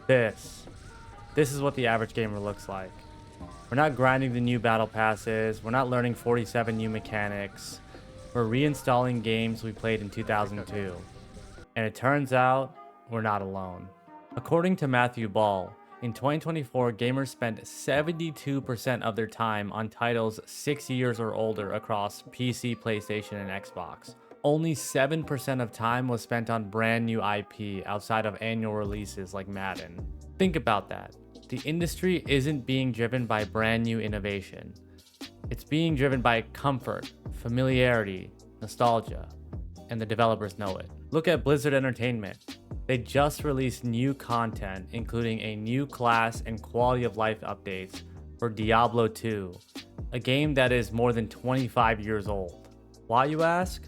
This. This is what the average gamer looks like. We're not grinding the new battle passes. We're not learning 47 new mechanics. We're reinstalling games we played in 2002. And it turns out, we're not alone. According to Matthew Ball, in 2024, gamers spent 72% of their time on titles 6 years or older across PC, PlayStation, and Xbox. Only 7% of time was spent on brand new IP outside of annual releases like Madden. Think about that. The industry isn't being driven by brand new innovation. It's being driven by comfort, familiarity, nostalgia, and the developers know it. Look at Blizzard Entertainment. They just released new content, including a new class and quality of life updates for Diablo II, a game that is more than 25 years old. Why, you ask?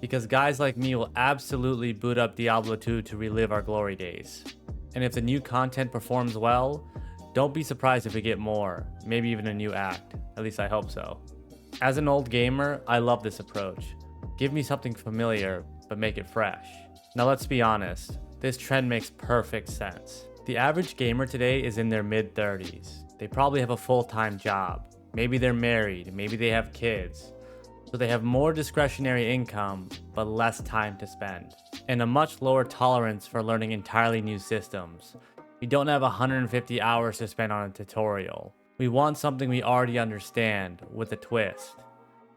Because guys like me will absolutely boot up Diablo 2 to relive our glory days. And if the new content performs well, don't be surprised if we get more, maybe even a new act. At least I hope so. As an old gamer, I love this approach. Give me something familiar, but make it fresh. Now let's be honest, this trend makes perfect sense. The average gamer today is in their mid-30s. They probably have a full-time job. Maybe they're married, maybe they have kids. So they have more discretionary income, but less time to spend. And a much lower tolerance for learning entirely new systems. We don't have 150 hours to spend on a tutorial. We want something we already understand, with a twist.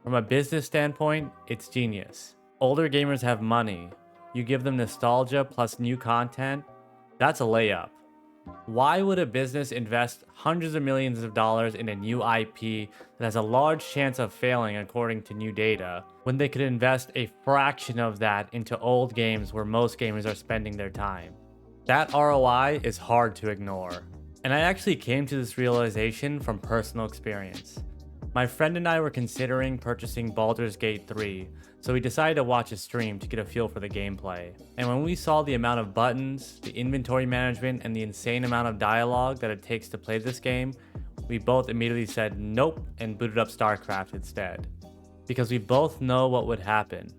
From a business standpoint, it's genius. Older gamers have money. You give them nostalgia plus new content, that's a layup. Why would a business invest hundreds of millions of dollars in a new IP that has a large chance of failing according to new data, when they could invest a fraction of that into old games where most gamers are spending their time? That ROI is hard to ignore. And I actually came to this realization from personal experience. My friend and I were considering purchasing Baldur's Gate 3, so we decided to watch a stream to get a feel for the gameplay. And when we saw the amount of buttons, the inventory management, and the insane amount of dialogue that it takes to play this game, we both immediately said nope and booted up StarCraft instead. Because we both know what would happen.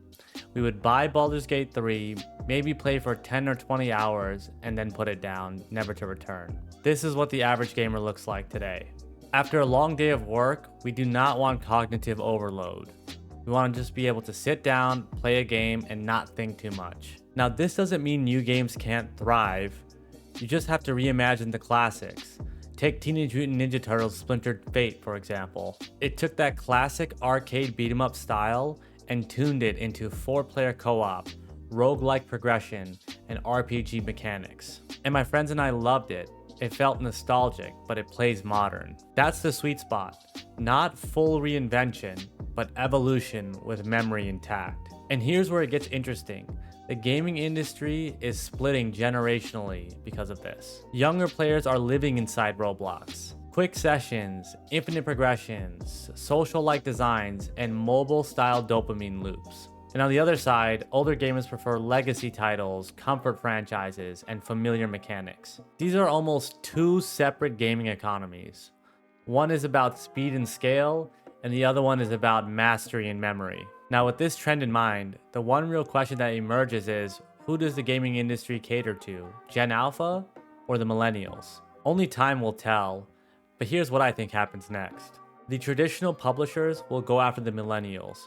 We would buy Baldur's Gate 3, maybe play for 10 or 20 hours, and then put it down, never to return. This is what the average gamer looks like today. After a long day of work, we do not want cognitive overload. We want to just be able to sit down, play a game, and not think too much. Now, this doesn't mean new games can't thrive. You just have to reimagine the classics. Take Teenage Mutant Ninja Turtles Splintered Fate, for example. It took that classic arcade beat-em-up style and tuned it into 4-player co-op, roguelike progression, and RPG mechanics. And my friends and I loved it. It felt nostalgic, but it plays modern. That's the sweet spot. Not full reinvention, but evolution with memory intact. And here's where it gets interesting. The gaming industry is splitting generationally because of this. Younger players are living inside Roblox. Quick sessions, infinite progressions, social-like designs, and mobile-style dopamine loops. And on the other side, older gamers prefer legacy titles, comfort franchises, and familiar mechanics. These are almost two separate gaming economies. One is about speed and scale, and the other one is about mastery and memory. Now, with this trend in mind, the one real question that emerges is, who does the gaming industry cater to? Gen Alpha or the millennials? Only time will tell, but here's what I think happens next. The traditional publishers will go after the millennials,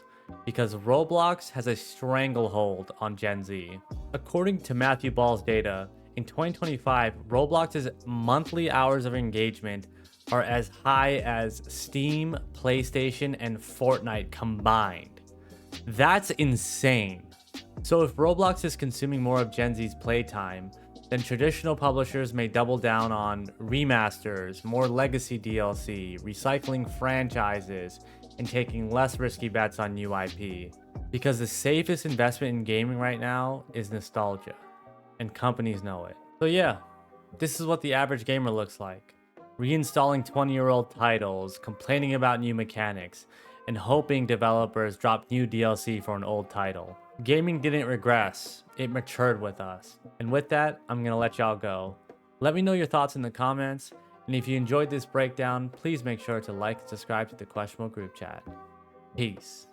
because Roblox has a stranglehold on Gen Z. According to Matthew Ball's data, in 2025, Roblox's monthly hours of engagement are as high as Steam, PlayStation, and Fortnite combined. That's insane. So if Roblox is consuming more of Gen Z's playtime, then traditional publishers may double down on remasters, more legacy DLC, recycling franchises, and taking less risky bets on new IP. Because the safest investment in gaming right now is nostalgia, and companies know it. So yeah, this is what the average gamer looks like. Reinstalling 20-year-old titles, complaining about new mechanics, and hoping developers drop new DLC for an old title. Gaming didn't regress, it matured with us. And with that, I'm gonna let y'all go. Let me know your thoughts in the comments, and if you enjoyed this breakdown, please make sure to like and subscribe to the Questionable group chat. Peace.